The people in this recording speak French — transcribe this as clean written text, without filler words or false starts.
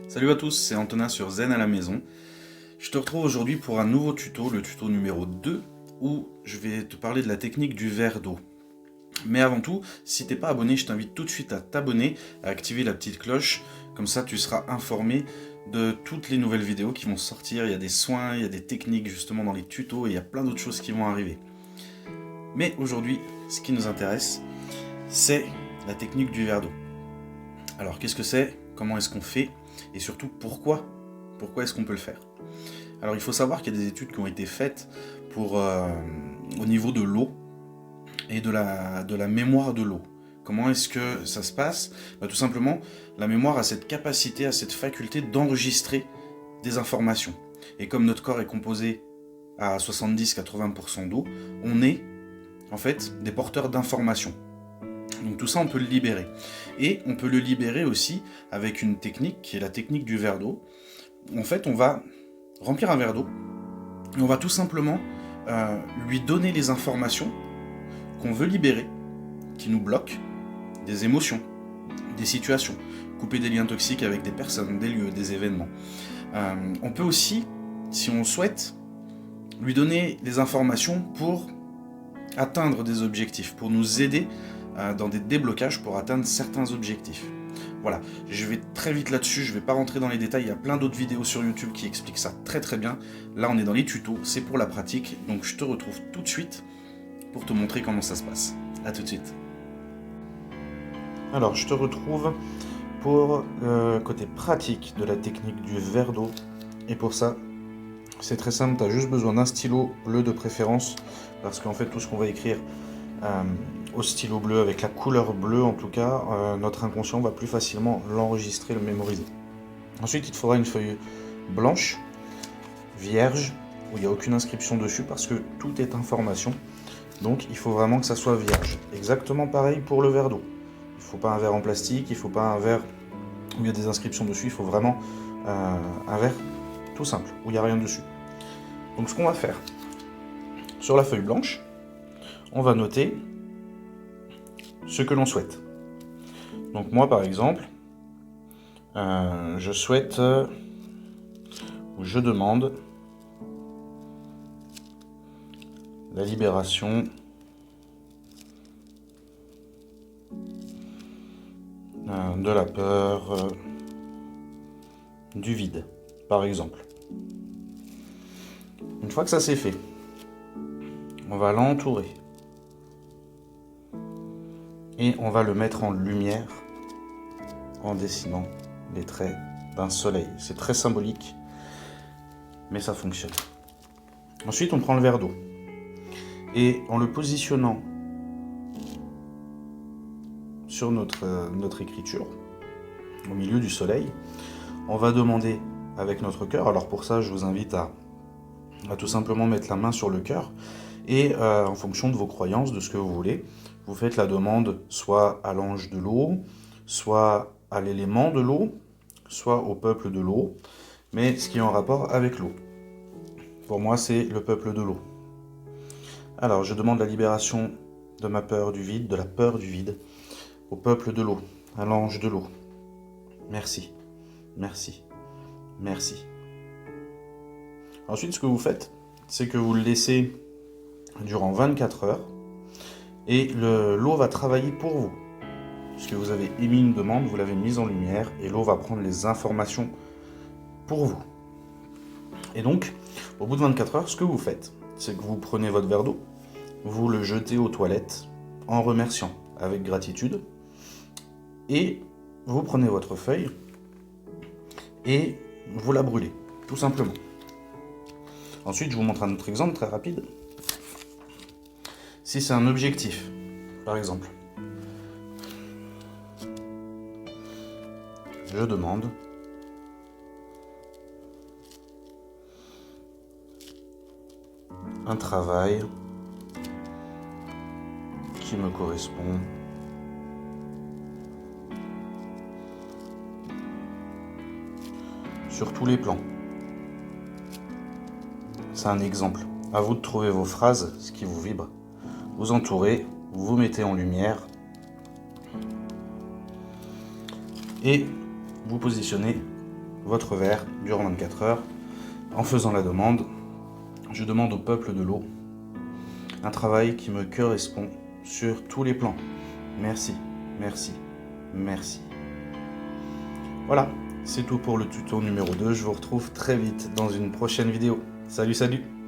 Salut à tous, c'est Antonin sur Zen à la maison. Je te retrouve aujourd'hui pour un nouveau tuto, le tuto numéro 2, où je vais te parler de la technique du verre d'eau. Mais avant tout, si t'es pas abonné, je t'invite tout de suite à t'abonner, à activer la petite cloche, comme ça tu seras informé de toutes les nouvelles vidéos qui vont sortir. Il y a des soins, il y a des techniques justement dans les tutos et il y a plein d'autres choses qui vont arriver. Mais aujourd'hui, ce qui nous intéresse, c'est la technique du verre d'eau. Alors qu'est-ce que c'est? Comment est-ce qu'on fait? Et surtout pourquoi? Pourquoi est-ce qu'on peut le faire? Alors il faut savoir qu'il y a des études qui ont été faites au niveau de l'eau et de la mémoire de l'eau. Comment est-ce que ça se passe? Tout simplement, la mémoire a cette capacité, a cette faculté d'enregistrer des informations. Et comme notre corps est composé à 70-80% d'eau, on est en fait des porteurs d'informations. Donc tout ça, on peut le libérer. Et on peut le libérer aussi avec une technique qui est la technique du verre d'eau. En fait, on va remplir un verre d'eau et on va tout simplement lui donner les informations qu'on veut libérer, qui nous bloquent, des émotions, des situations, couper des liens toxiques avec des personnes, des lieux, des événements. On peut aussi, si on souhaite, lui donner des informations pour atteindre des objectifs, pour nous aider dans des déblocages pour atteindre certains objectifs. Voilà, je vais très vite là-dessus, je ne vais pas rentrer dans les détails, il y a plein d'autres vidéos sur YouTube qui expliquent ça très très bien. Là on est dans les tutos, c'est pour la pratique, donc je te retrouve tout de suite pour te montrer comment ça se passe. A tout de suite. Alors je te retrouve pour le côté pratique de la technique du verre d'eau. Et pour ça, c'est très simple, tu as juste besoin d'un stylo bleu de préférence, parce qu'en fait tout ce qu'on va écrire au stylo bleu, avec la couleur bleue en tout cas, notre inconscient va plus facilement l'enregistrer, le mémoriser. Ensuite, il te faudra une feuille blanche, vierge, où il n'y a aucune inscription dessus, parce que tout est information. Donc il faut vraiment que ça soit vierge. Exactement pareil pour le verre d'eau. Il ne faut pas un verre en plastique, il ne faut pas un verre où il y a des inscriptions dessus, il faut vraiment un verre tout simple, où il n'y a rien dessus. Donc ce qu'on va faire, sur la feuille blanche, on va noter ce que l'on souhaite. Donc moi par exemple, je souhaite, ou je demande la libération de la peur du vide, par exemple. Une fois que ça c'est fait, on va l'entourer et on va le mettre en lumière en dessinant les traits d'un soleil. C'est très symbolique, mais ça fonctionne. Ensuite, on prend le verre d'eau et en le positionnant sur notre écriture, au milieu du soleil, on va demander avec notre cœur. Alors pour ça, je vous invite à tout simplement mettre la main sur le cœur et en fonction de vos croyances, de ce que vous voulez, vous faites la demande soit à l'ange de l'eau, soit à l'élément de l'eau, soit au peuple de l'eau, mais ce qui est en rapport avec l'eau. Pour moi, c'est le peuple de l'eau. Alors, je demande la libération de ma peur du vide, de la peur du vide, au peuple de l'eau, à l'ange de l'eau. Merci, merci, merci. Ensuite, ce que vous faites, c'est que vous le laissez durant 24 heures et l'eau va travailler pour vous. Puisque vous avez émis une demande, vous l'avez mise en lumière et l'eau va prendre les informations pour vous. Et donc, au bout de 24 heures, ce que vous faites, c'est que vous prenez votre verre d'eau, vous le jetez aux toilettes en remerciant, avec gratitude, et vous prenez votre feuille et vous la brûlez, tout simplement. Ensuite, je vous montre un autre exemple très rapide. Si c'est un objectif, par exemple, je demande un travail qui me correspond sur tous les plans. C'est un exemple. À vous de trouver vos phrases, ce qui vous vibre. Vous entourez, vous vous mettez en lumière et vous positionnez votre verre durant 24 heures. En faisant la demande, je demande au peuple de l'eau un travail qui me correspond sur tous les plans. Merci, merci, merci. Voilà, c'est tout pour le tuto numéro 2. Je vous retrouve très vite dans une prochaine vidéo. Salut, salut!